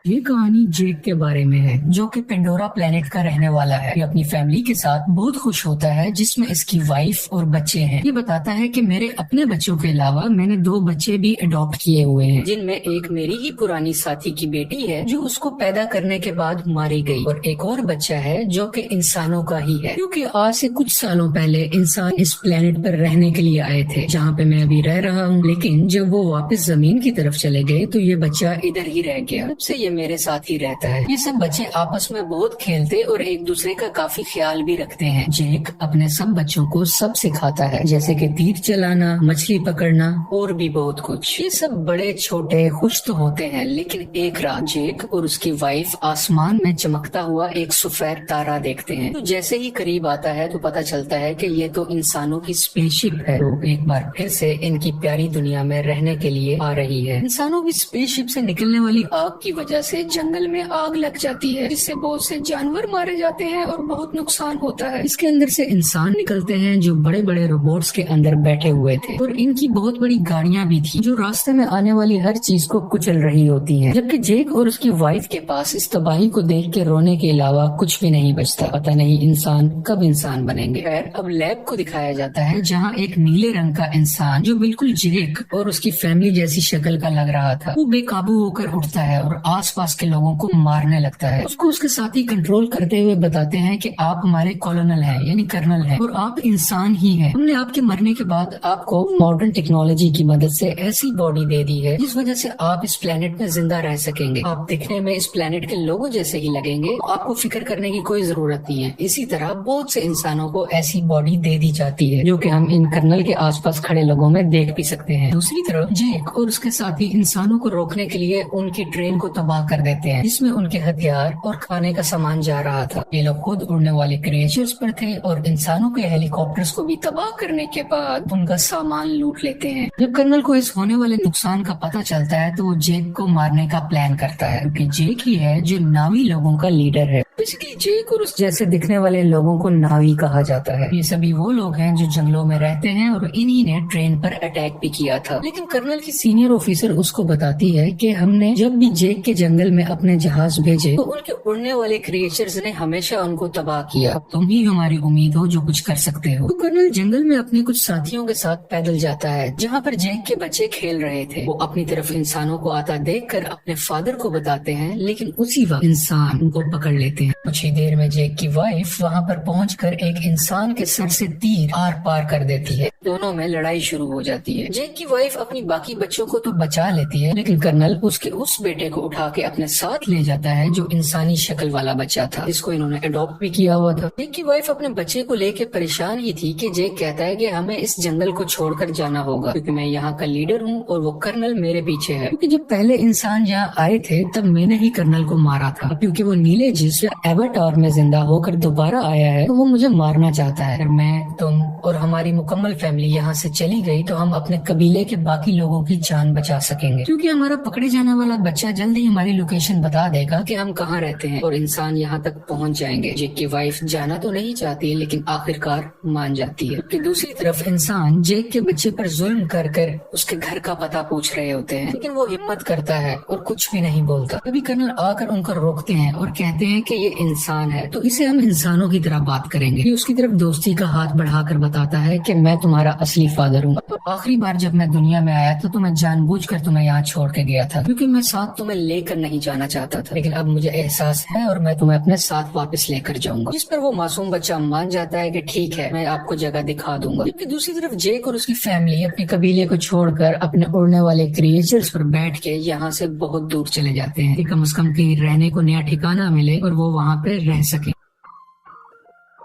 ये कहानी जेक के बारे में है जो कि पेंडोरा प्लेनेट का रहने वाला है। ये अपनी फैमिली के साथ बहुत खुश होता है जिसमें इसकी वाइफ और बच्चे हैं। ये बताता है कि मेरे अपने बच्चों के अलावा मैंने 2 बच्चे भी अडॉप्ट किए हुए हैं, जिनमें एक मेरी ही पुरानी साथी की बेटी है जो उसको पैदा करने के बाद मारी गई, और एक और बच्चा है जो कि इंसानों का ही है, क्योंकि आज से कुछ सालों पहले इंसान इस प्लेनेट पर रहने के लिए आए थे जहाँ पे मैं अभी रह रहा हूँ। लेकिन जब वो वापस जमीन की तरफ चले गए तो ये बच्चा इधर ही रह गया। तब से ये मेरे साथ ही रहता है। ये सब बच्चे आपस में बहुत खेलते और एक दूसरे का काफी ख्याल भी रखते हैं। जेक अपने सब बच्चों को सब सिखाता है, जैसे कि तीर चलाना, मछली पकड़ना और भी बहुत कुछ। ये सब बड़े छोटे खुश तो होते हैं, लेकिन एक रात जेक और उसकी वाइफ आसमान में चमकता हुआ एक सफेद तारा देखते हैं। तो जैसे ही करीब आता है तो पता चलता है कि ये तो इंसानों की स्पेसशिप है, तो एक बार फिर से इनकी प्यारी दुनिया में रहने के लिए आ रही है। इंसानों की स्पेसशिप से निकलने वाली आग की वजह से जंगल में आग लग जाती है, जिससे बहुत से जानवर मारे जाते हैं और बहुत नुकसान होता है। इसके अंदर से इंसान निकलते हैं जो बड़े बड़े रोबोट्स के अंदर बैठे हुए थे, और इनकी बहुत बड़ी गाड़ियां भी थी जो रास्ते में आने वाली हर चीज को कुचल रही होती हैं। जबकि जेक और उसकी वाइफ के पास इस तबाही को देख के रोने के अलावा कुछ भी नहीं बचता। पता नहीं इंसान कब इंसान बनेंगे। खैर, अब लैब को दिखाया जाता है जहाँ एक नीले रंग का इंसान जो बिल्कुल जेक और उसकी फैमिली जैसी शक्ल का लग रहा था, वो बेकाबू होकर उठता है और आसपास के लोगों को मारने लगता है। उसको उसके साथी कंट्रोल करते हुए बताते हैं कि आप हमारे कॉलोनल हैं, यानी कर्नल हैं, और आप इंसान ही हैं। हमने आपके मरने के बाद आपको मॉडर्न टेक्नोलॉजी की मदद से ऐसी बॉडी दे दी है जिस वजह से आप इस प्लेनेट में जिंदा रह सकेंगे। आप दिखने में इस प्लेनेट के लोगों जैसे ही लगेंगे, आपको फिक्र करने की कोई जरूरत नहीं है। इसी तरह बहुत से इंसानों को ऐसी बॉडी दे दी जाती है जो कि हम इन कर्नल के आसपास खड़े लोगों में देख भी सकते हैं। दूसरी तरफ जेक और उसके साथी इंसानों को रोकने के लिए उनकी ट्रेन को तबाह कर देते हैं, जिसमें उनके हथियार और खाने का सामान जा रहा था। ये लोग खुद उड़ने वाले क्रिएचर्स पर थे और इंसानों के हेलीकॉप्टर्स को भी तबाह करने के बाद उनका सामान लूट लेते हैं। जब कर्नल को इस होने वाले नुकसान का पता चलता है तो वो जेक को मारने का प्लान करता है, क्योंकि जेक ही है जो नावी लोगों का लीडर है। बेसिकली जेक और उस जैसे दिखने वाले लोगों को नावी कहा जाता है। ये सभी वो लोग हैं जो जंगलों में रहते हैं और इन्हीं ने ट्रेन पर अटैक भी किया था। लेकिन कर्नल की सीनियर ऑफिसर उसको बताती है कि हमने जब भी जेक के जंगल में अपने जहाज भेजे तो उनके उड़ने वाले क्रिएचर्स ने हमेशा उनको तबाह किया। अब तुम ही हमारी उम्मीद हो जो कुछ कर सकते हो। तो कर्नल जंगल में अपने कुछ साथियों के साथ पैदल जाता है जहाँ पर जेक के बच्चे खेल रहे थे। वो अपनी तरफ इंसानों को आता देखकर अपने फादर को बताते हैं, लेकिन उसी वक्त इंसान उनको पकड़ लेते हैं। कुछ ही देर में जेक की वाइफ वहाँ पर पहुंचकर एक इंसान के सर से तीर आर पार कर देती है। दोनों में लड़ाई शुरू हो जाती है। जेक की वाइफ अपनी बाकी बच्चों को तो बचा लेती है, लेकिन कर्नल उसके उस बेटे को उठा के अपने साथ ले जाता है जो इंसानी शक्ल वाला बच्चा था, जिसको इन्होंने अडॉप्ट भी किया हुआ था। जेक की वाइफ अपने बच्चे को लेके परेशान ही थी कि जेक कहता है कि हमें इस जंगल को छोड़कर जाना होगा क्योंकि मैं यहाँ का लीडर हूँ और वो कर्नल मेरे पीछे है। क्योंकि जब पहले इंसान यहाँ आए थे तब मैंने ही कर्नल को मारा था, क्योंकि वो नीले जिस एवाटार में जिंदा होकर दोबारा आया है तो वो मुझे मारना चाहता है। अगर मैं, तुम और हमारी मुकम्मल फैमिली यहाँ से चली गई तो हम अपने कबीले के बाकी लोगों की जान बचा सकेंगे, क्योंकि हमारा पकड़े जाने वाला बच्चा जल्दी हमारी लोकेशन बता देगा कि हम कहाँ रहते हैं और इंसान यहाँ तक पहुँच जाएंगे। जेक की वाइफ जाना तो नहीं चाहती लेकिन आखिरकार मान जाती है। कि दूसरी तरफ इंसान जेक के बच्चे पर जुल्म कर कर उसके घर का पता पूछ रहे होते हैं, लेकिन वो हिम्मत करता है और कुछ भी नहीं बोलता। कभी कर्नल आकर उनको रोकते हैं और कहते हैं कि ये इंसान है तो इसे हम इंसानों की तरह बात करेंगे। ये उसकी तरफ दोस्ती का हाथ बढ़ाकर बताता है कि मैं तुम्हारा असली फादर हूँ। तो आखिरी बार जब मैं दुनिया में आया तो मैं जानबूझकर तुम्हें यहाँ छोड़ के गया था, क्योंकि मैं साथ तुम्हें लेकर नहीं जाना चाहता था, लेकिन अब मुझे एहसास है और मैं तुम्हें अपने साथ वापस लेकर जाऊंगा। जिस पर वो मासूम बच्चा मान जाता है कि ठीक है, मैं आपको जगह दिखा दूंगा। जबकि दूसरी तरफ जेक और उसकी फैमिली अपने कबीले को छोड़कर अपने उड़ने वाले क्रिएचर्स पर बैठ के यहाँ से बहुत दूर चले जाते हैं, कम से कम कहीं रहने को नया ठिकाना मिले और वो वहाँ पे रह सके।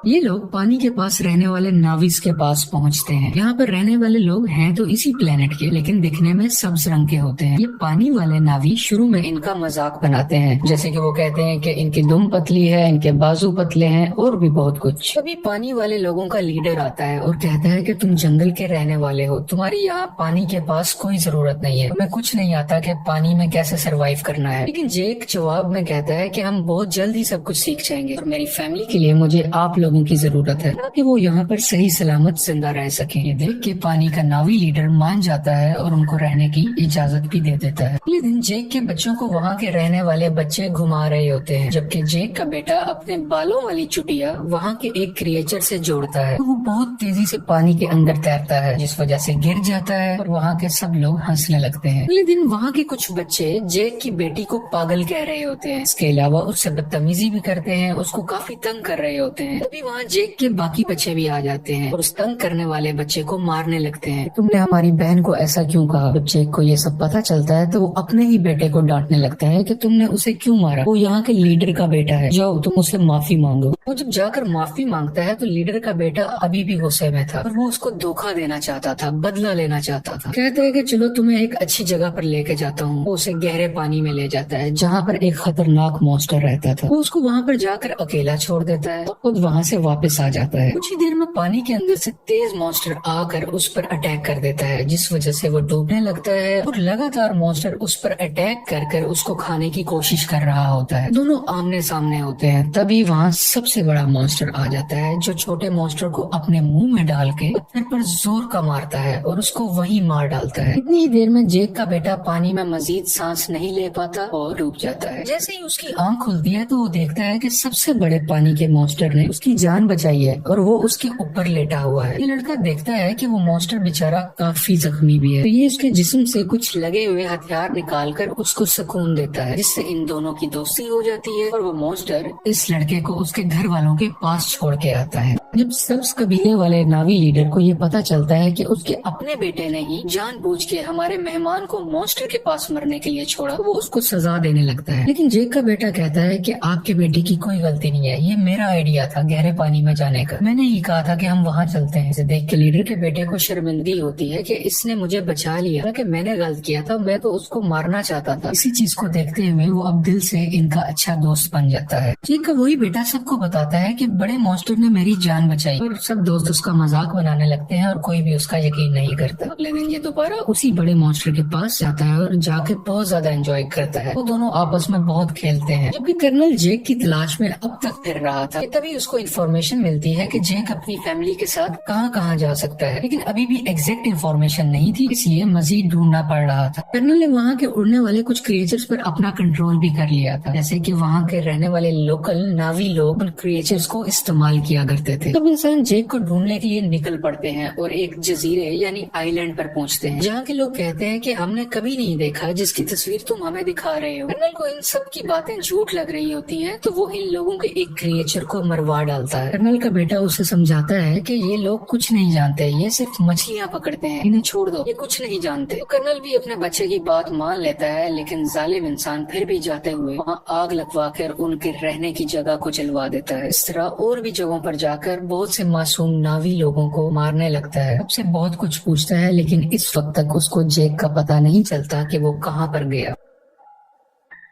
ये लोग पानी के पास रहने वाले नाविस के पास पहुंचते हैं। यहाँ पर रहने वाले लोग हैं तो इसी प्लेनेट के, लेकिन दिखने में सब्ज रंग के होते हैं। ये पानी वाले नावी शुरू में इनका मजाक बनाते हैं, जैसे कि वो कहते हैं कि इनकी दुम पतली है, इनके बाजू पतले हैं और भी बहुत कुछ। तभी पानी वाले लोगों का लीडर आता है और कहता है कि तुम जंगल के रहने वाले हो, तुम्हारी यहाँ पानी के पास कोई जरूरत नहीं है, तुम्हें कुछ नहीं आता कि पानी में कैसे सरवाइव करना है। लेकिन जेक जवाब में कहता है कि हम बहुत जल्द ही सब कुछ सीख जाएंगे और मेरी फैमिली के लिए मुझे आप लोग लोगों की जरूरत है ताकि वो यहाँ पर सही सलामत जिंदा रह सके। ये देख के पानी का नावी लीडर मान जाता है और उनको रहने की इजाजत भी दे देता है। अगले दिन जेक के बच्चों को वहाँ के रहने वाले बच्चे घुमा रहे होते हैं, जबकि जेक का बेटा अपने बालों वाली चुटिया वहाँ के एक क्रिएचर से जोड़ता है। तो वो बहुत तेजी से पानी के अंदर तैरता है, जिस वजह से गिर जाता है और वहाँ के सब लोग हंसने लगते हैं। अगले दिन वहाँ के कुछ बच्चे जेक की बेटी को पागल कह रहे होते हैं। इसके अलावा उससे बदतमीजी भी करते हैं, उसको काफी तंग कर रहे होते हैं। तभी वहाँ जेक के बाकी बच्चे भी आ जाते हैं और उस तंग करने वाले बच्चे को मारने लगते हैं। तुमने हमारी बहन को ऐसा क्यों कहा? जब जेक को ये सब पता चलता है तो वो अपने ही बेटे को डांटने लगता है कि तुमने उसे क्यों मारा, वो यहाँ के लीडर का बेटा है, जाओ तुम उससे माफी मांगो। वो जब जाकर माफी मांगता है तो लीडर का बेटा अभी भी गुस्से में था और वो उसको धोखा देना चाहता था, बदला लेना चाहता था। कहता है कि चलो तुम्हें एक अच्छी जगह पर लेके जाता हूँ। वो उसे गहरे पानी में ले जाता है जहाँ पर एक खतरनाक मॉन्स्टर रहता था। वो उसको वहाँ पर जाकर अकेला छोड़ देता है और खुद वहाँ से वापस आ जाता है। कुछ ही देर में पानी के अंदर से तेज मॉन्स्टर आकर उस पर अटैक कर देता है, जिस वजह से वो डूबने लगता है और लगातार मॉन्स्टर उस पर अटैक कर उसको खाने की कोशिश कर रहा होता है। दोनों आमने सामने होते हैं। तभी वहाँ सबसे बड़ा मॉन्स्टर आ जाता है, जो छोटे मॉन्स्टर को अपने मुंह में डाल के पत्थर पर जोर का मारता है और उसको वहीं मार डालता है। इतनी ही देर में जेक का बेटा पानी में मजीद सांस नहीं ले पाता और डूब जाता है। जैसे ही उसकी आंख खुलती है तो वो देखता है कि सबसे बड़े पानी के मॉन्स्टर ने उसकी जान बचाई है और वो उसके ऊपर लेटा हुआ है। ये लड़का देखता है कि वो मॉन्स्टर बेचारा काफी जख्मी भी है, तो ये उसके जिस्म से कुछ लगे हुए हथियार निकालकर उसको सुकून देता है, जिससे इन दोनों की दोस्ती हो जाती है और वो मॉन्स्टर इस लड़के को उसके घर वालों के पास छोड़ के आता है। जब सब्ज कबीले वाले नावी लीडर को ये पता चलता है कि उसके अपने बेटे ने ही जानबूझ के हमारे मेहमान को मॉन्स्टर के पास मरने के लिए छोड़ा, तो वो उसको सजा देने लगता है। लेकिन जेक का बेटा कहता है कि आपके बेटे की कोई गलती नहीं है, ये मेरा आइडिया था गहरे पानी में जाने का, मैंने ही कहा था कि हम वहाँ चलते हैं। इसे देख के लीडर के बेटे को शर्मिंदगी होती है कि इसने मुझे बचा लिया, कि मैंने गलत किया था, मैं तो उसको मारना चाहता था। इसी चीज को देखते हुए वो अब दिल से इनका अच्छा दोस्त बन जाता है। जेक का वही बेटा सबको बताता है कि बड़े मॉन्स्टर ने मेरी जान बचाई और सब दोस्त उसका मजाक बनाने लगते हैं और कोई भी उसका यकीन नहीं करता। अगले दिन ये दोबारा उसी बड़े मॉन्स्टर के पास जाता है और जाके बहुत ज्यादा एंजॉय करता है। वो दोनों आपस में बहुत खेलते हैं। जबकि कर्नल जेक की तलाश में अब तक फिर रहा था, तभी उसको इन्फॉर्मेशन मिलती है कि जेक अपनी फैमिली के साथ कहाँ कहाँ जा सकता है, लेकिन अभी भी एग्जैक्ट इन्फॉर्मेशन नहीं थी, इसलिए मजीद ढूंढना पड़ रहा था। कर्नल ने वहाँ के उड़ने वाले कुछ क्रिएचर्स पर अपना कंट्रोल भी कर लिया था, जैसे कि वहाँ के रहने वाले लोकल नावी लोग उन क्रिएचर्स को इस्तेमाल किया करते थे। तब इंसान जेक को ढूंढने के लिए निकल पड़ते हैं और एक जजीरे यानी आइलैंड पर पहुँचते हैं, जहाँ के लोग कहते हैं कि हमने कभी नहीं देखा जिसकी तस्वीर तुम हमें दिखा रहे हो। कर्नल को इन सब की बातें झूठ लग रही होती हैं, तो वो इन लोगों के एक क्रिएचर को मरवा डालता है। कर्नल का बेटा उसे समझाता है कि ये लोग कुछ नहीं जानते, ये सिर्फ मछलियाँ पकड़ते हैं, इन्हें छोड़ दो, ये कुछ नहीं जानते। तो कर्नल भी अपने बच्चे की बात मान लेता है, लेकिन जालिम इंसान फिर भी जाते हुए वहाँ आग लगवा कर उनके रहने की जगह को जलवा देता है। इस तरह और भी जगहों पर जाकर बहुत से मासूम नावी लोगों को मारने लगता है। सबसे बहुत कुछ पूछता है, लेकिन इस वक्त तक उसको जेक का पता नहीं चलता कि वो कहाँ पर गया।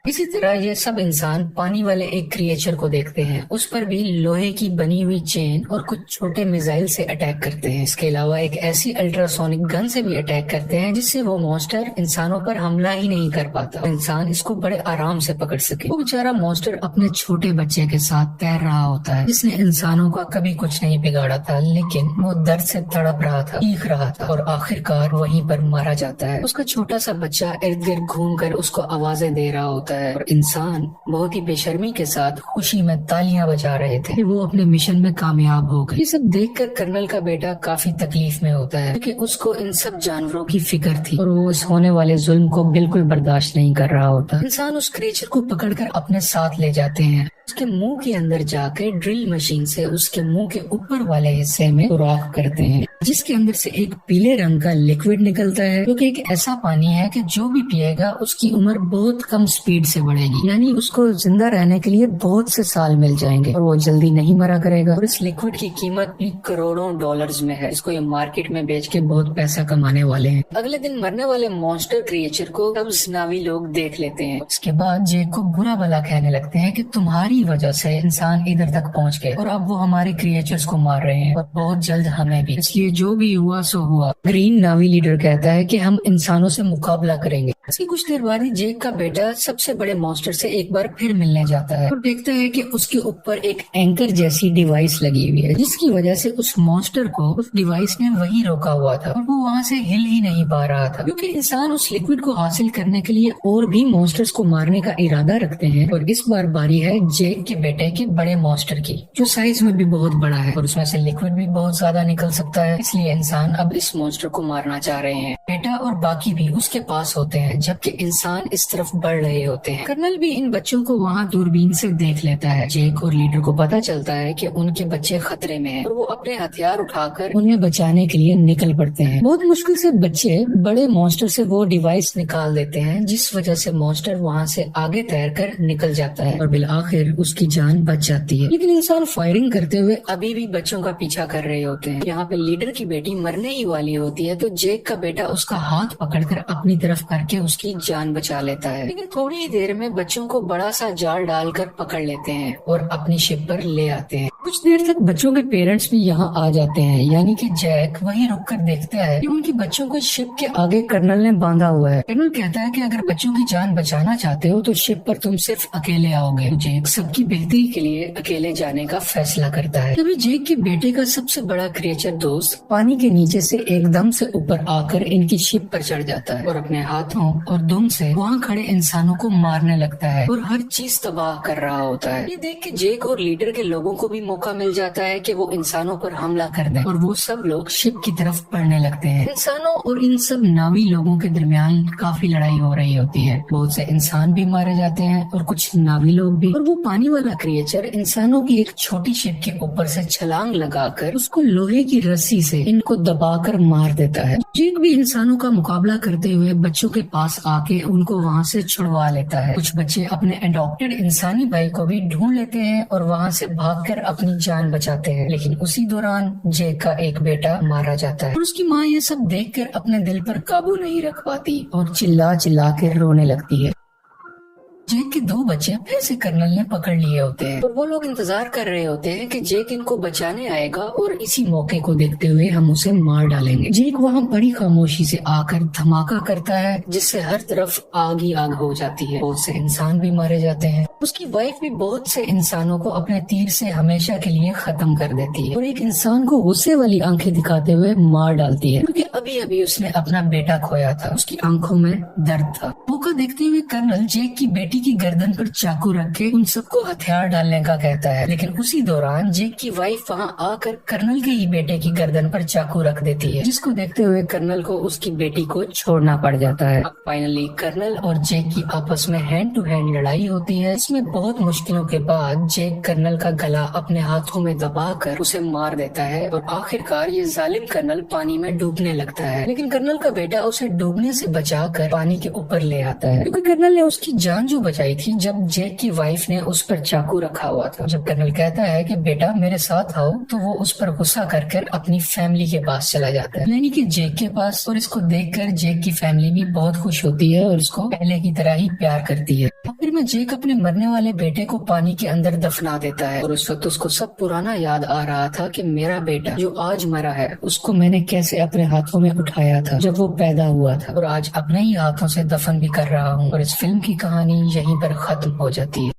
इसी तरह ये सब इंसान पानी वाले एक क्रिएचर को देखते हैं, उस पर भी लोहे की बनी हुई चेन और कुछ छोटे मिसाइल से अटैक करते हैं। इसके अलावा एक ऐसी अल्ट्रासोनिक गन से भी अटैक करते हैं जिससे वो मॉन्स्टर इंसानों पर हमला ही नहीं कर पाता, इंसान इसको बड़े आराम से पकड़ सके। वो बेचारा मॉन्स्टर अपने छोटे बच्चे के साथ तैर रहा होता है, जिसने इंसानों का कभी कुछ नहीं बिगाड़ा था, लेकिन वो दर्द से तड़प रहा था, चीख रहा था और आखिरकार वहीं पर मारा जाता है। उसका छोटा सा बच्चा इर्द गिर्द घूम कर उसको आवाजें दे रहा होता है और इंसान बहुत ही बेशर्मी के साथ खुशी में तालियां बजा रहे थे कि वो अपने मिशन में कामयाब हो गए। ये सब देखकर कर्नल का बेटा काफी तकलीफ में होता है, क्योंकि उसको इन सब जानवरों की फिक्र थी और वो इस होने वाले जुल्म को बिल्कुल बर्दाश्त नहीं कर रहा होता। इंसान उस क्रिएचर को पकड़कर अपने साथ ले जाते हैं, उसके मुंह के अंदर जाकर ड्रिल मशीन से उसके मुंह के ऊपर वाले हिस्से में सुराख करते हैं, जिसके अंदर से एक पीले रंग का लिक्विड निकलता है, जो कि एक ऐसा पानी है कि जो भी पिएगा उसकी उम्र बहुत कम स्पीड से बढ़ेगी, यानी उसको जिंदा रहने के लिए बहुत से साल मिल जाएंगे और वो जल्दी नहीं मरा करेगा। और इस लिक्विड की कीमत भी करोड़ों डॉलर्स में है, इसको ये मार्केट में बेच के बहुत पैसा कमाने वाले हैं। अगले दिन मरने वाले मॉन्स्टर क्रिएचर को सब्ज नावी लोग देख लेते हैं। उसके बाद जेक को बुरा भला कहने लगते हैं कि तुम्हारी हमारी वजह से इंसान इधर तक पहुंच गए और अब वो हमारे क्रिएचर्स को मार रहे हैं और बहुत जल्द हमें भी। इसलिए जो भी हुआ सो हुआ। ग्रीन नावी लीडर कहता है कि हम इंसानों से मुकाबला करेंगे। इसकी कुछ देर बाद ही जेक का बेटा सबसे बड़े मॉन्स्टर से एक बार फिर मिलने जाता है और देखता है कि उसके ऊपर एक एंकर जैसी डिवाइस लगी हुई है, जिसकी वजह से उस मॉन्स्टर को उस डिवाइस ने वही रोका हुआ था और वो वहाँ से हिल ही नहीं पा रहा था, क्योंकि इंसान उस लिक्विड को हासिल करने के लिए और भी मॉन्स्टर्स को मारने का इरादा रखते हैं। और इस बार बारी है जेक के बेटे के बड़े मॉन्स्टर की, जो साइज में भी बहुत बड़ा है और उसमें से लिक्विड भी बहुत ज्यादा निकल सकता है। इसलिए इंसान अब इस मॉन्स्टर को मारना चाह रहे हैं। बेटा और बाकी भी उसके पास होते हैं, जबकि इंसान इस तरफ बढ़ रहे होते हैं। कर्नल भी इन बच्चों को वहाँ दूरबीन से देख लेता है। जेक और लीडर को पता चलता है कि उनके बच्चे खतरे में हैं और वो अपने हथियार उठाकर उन्हें बचाने के लिए निकल पड़ते हैं। बहुत मुश्किल से बच्चे बड़े मॉन्स्टर से वो डिवाइस निकाल देते हैं, जिस वजह से मॉन्स्टर वहाँ से आगे तैरकर निकल जाता है और बिल आखिर उसकी जान बच जाती है। लेकिन इंसान फायरिंग करते हुए अभी भी बच्चों का पीछा कर रहे होते हैं। यहाँ पे लीडर की बेटी मरने ही वाली होती है तो जेक का बेटा उसका हाथ पकड़कर अपनी तरफ करके उसकी जान बचा लेता है। लेकिन थोड़ी ही देर में बच्चों को बड़ा सा जाल डालकर पकड़ लेते हैं और अपनी शिप पर ले आते हैं। कुछ देर तक बच्चों के पेरेंट्स भी यहाँ आ जाते हैं, यानी कि जैक वहीं रुककर देखता है कि उनकी बच्चों को शिप के आगे कर्नल ने बांधा हुआ है। कर्नल कहता है कि अगर बच्चों की जान बचाना चाहते हो तो शिप पर तुम सिर्फ अकेले आओगे। जेक सबकी बेहतरी के लिए अकेले जाने का फैसला करता है। तभी जेक के बेटे का सबसे बड़ा क्रिएचर दोस्त पानी के नीचे से एकदम से ऊपर आकर इनकी शिप पर चढ़ जाता है और अपने हाथों और दुम से वहाँ खड़े इंसानों को मारने लगता है और हर चीज तबाह कर रहा होता है। ये देख के जेक और लीडर के लोगों को भी मौका मिल जाता है कि वो इंसानों पर हमला कर दें और वो सब लोग शिप की तरफ बढ़ने लगते हैं। इंसानों और इन सब नावी लोगों के दरमियान काफी लड़ाई हो रही होती है। बहुत से इंसान भी मारे जाते हैं और कुछ नावी लोग भी। और वो पानी वाला क्रिएचर इंसानों की एक छोटी शिप के ऊपर से छलांग लगाकर उसको लोहे की रस्सी से इनको दबाकर मार देता है। जेक भी इंसानों का मुकाबला करते हुए बच्चों के पास आके उनको वहाँ से छुड़वा लेता है। कुछ बच्चे अपने अडॉप्टेड इंसानी भाई को भी ढूंढ लेते हैं और वहाँ से भागकर अपनी जान बचाते हैं। लेकिन उसी दौरान जेक का एक बेटा मारा जाता है और उसकी माँ ये सब देखकर अपने दिल पर काबू नहीं रख पाती और चिल्ला चिल्ला के रोने लगती है। जेक के दो बच्चे फिर से कर्नल ने पकड़ लिए होते हैं और वो लोग इंतजार कर रहे होते हैं कि जेक इनको बचाने आएगा और इसी मौके को देखते हुए हम उसे मार डालेंगे। जेक वहाँ बड़ी खामोशी से आकर धमाका करता है, जिससे हर तरफ आग ही आग हो जाती है। बहुत से इंसान भी मारे जाते हैं। उसकी वाइफ भी बहुत से इंसानों को अपने तीर से हमेशा के लिए खत्म कर देती है और एक इंसान को गुस्से वाली आंखें दिखाते हुए मार डालती है, क्योंकि अभी अभी उसने अपना बेटा खोया था। उसकी आंखों में दर्द था। मौका देखते हुए कर्नल जेक की बेटी की गर्दन पर चाकू रख के उन सबको हथियार डालने का कहता है। लेकिन उसी दौरान जेक की वाइफ वहाँ आकर कर्नल के ही बेटे की गर्दन पर चाकू रख देती है, जिसको देखते हुए कर्नल को उसकी बेटी को छोड़ना पड़ जाता है। अब फाइनली कर्नल और जेक की आपस में हैंड टू हैंड लड़ाई होती है। इसमें बहुत मुश्किलों के बाद जेक कर्नल का गला अपने हाथों में दबाकर उसे मार देता है और आखिरकार ये जालिम कर्नल पानी में डूबने लगता है। लेकिन कर्नल का बेटा उसे डूबने से बचाकर पानी के ऊपर ले आता है, क्योंकि कर्नल ने उसकी जान जो बचाई थी जब जेक की वाइफ ने उस पर चाकू रखा हुआ था। जब कर्नल कहता है कि बेटा मेरे साथ आओ, तो वो उस पर गुस्सा कर अपनी फैमिली के पास चला जाता है, यानी कि जेक के पास। और इसको देखकर जेक की फैमिली भी बहुत खुश होती है और इसको पहले की तरह ही प्यार करती है। आखिर में जेक अपने मरने वाले बेटे को पानी के अंदर दफना देता है और उस वक्त उसको सब पुराना याद आ रहा था कि मेरा बेटा जो आज मरा है उसको मैंने कैसे अपने हाथों में उठाया था जब वो पैदा हुआ था, और आज अपने ही हाथों से दफन भी कर रहा हूँ। और इस फिल्म की कहानी यहीं पर खत्म हो जाती है।